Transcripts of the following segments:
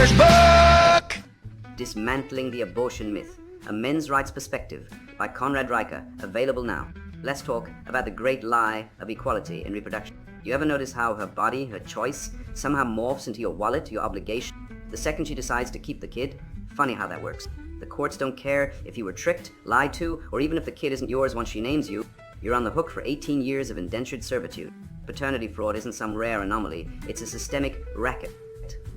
Father's Book! Dismantling the Abortion Myth, a men's rights perspective by Conrad Riker, available now. Let's talk about the great lie of equality in reproduction. You ever notice how her body, her choice, somehow morphs into your wallet, your obligation, the second she decides to keep the kid? Funny how that works. The courts don't care if you were tricked, lied to, or even if the kid isn't yours once she names you. You're on the hook for 18 years of indentured servitude. Paternity fraud isn't some rare anomaly, it's a systemic racket.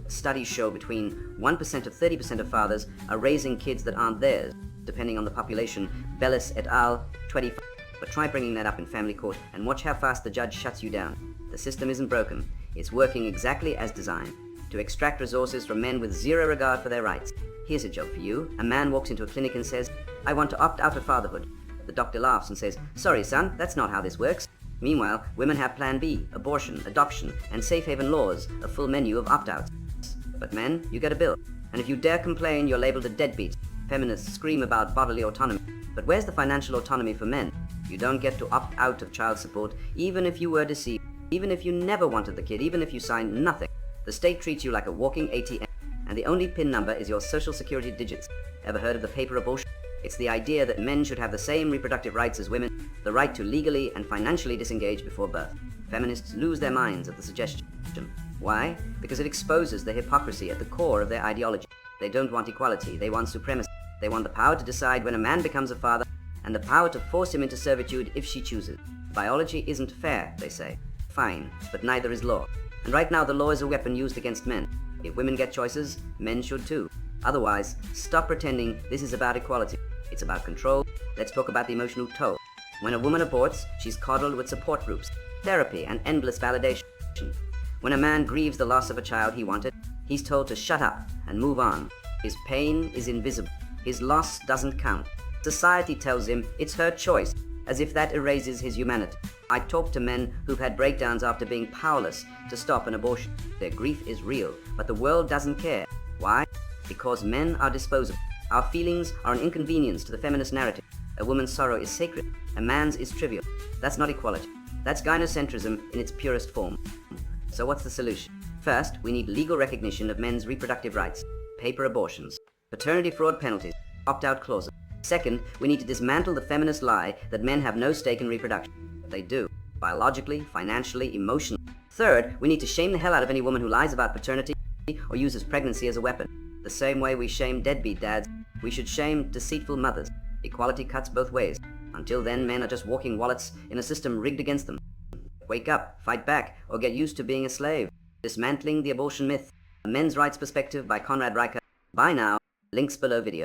Studies show between 1% to 30% of fathers are raising kids that aren't theirs, depending on the population. Bellis et al. 25. But try bringing that up in family court and watch how fast the judge shuts you down. The system isn't broken. It's working exactly as designed, to extract resources from men with zero regard for their rights. Here's a joke for you. A man walks into a clinic and says, "I want to opt out of fatherhood." The doctor laughs and says, "Sorry, son, that's not how this works." Meanwhile, women have Plan B, abortion, adoption, and safe haven laws, a full menu of opt-outs. But men, you get a bill. And if you dare complain, you're labeled a deadbeat. Feminists scream about bodily autonomy. But where's the financial autonomy for men? You don't get to opt out of child support, even if you were deceived, even if you never wanted the kid, even if you signed nothing. The state treats you like a walking ATM, and the only PIN number is your social security digits. Ever heard of the paper abortion? It's the idea that men should have the same reproductive rights as women, the right to legally and financially disengage before birth. Feminists lose their minds at the suggestion. Why? Because it exposes the hypocrisy at the core of their ideology. They don't want equality, they want supremacy. They want the power to decide when a man becomes a father, and the power to force him into servitude if she chooses. Biology isn't fair, they say. Fine, but neither is law. And right now the law is a weapon used against men. If women get choices, men should too. Otherwise, stop pretending this is about equality. It's about control. Let's talk about the emotional toll. When a woman aborts, she's coddled with support groups, therapy, and endless validation. When a man grieves the loss of a child he wanted, he's told to shut up and move on. His pain is invisible. His loss doesn't count. Society tells him it's her choice, as if that erases his humanity. I talk to men who've had breakdowns after being powerless to stop an abortion. Their grief is real, but the world doesn't care. Why? Because men are disposable. Our feelings are an inconvenience to the feminist narrative. A woman's sorrow is sacred, a man's is trivial. That's not equality. That's gynocentrism in its purest form. So what's the solution? First, we need legal recognition of men's reproductive rights, paper abortions, paternity fraud penalties, opt-out clauses. Second, we need to dismantle the feminist lie that men have no stake in reproduction. They do, biologically, financially, emotionally. Third, we need to shame the hell out of any woman who lies about paternity or uses pregnancy as a weapon. The same way we shame deadbeat dads, we should shame deceitful mothers. Equality cuts both ways. Until then, men are just walking wallets in a system rigged against them. Wake up, fight back, or get used to being a slave. Dismantling the Abortion Myth, a men's rights perspective by Conrad Riker. Buy now, links below video.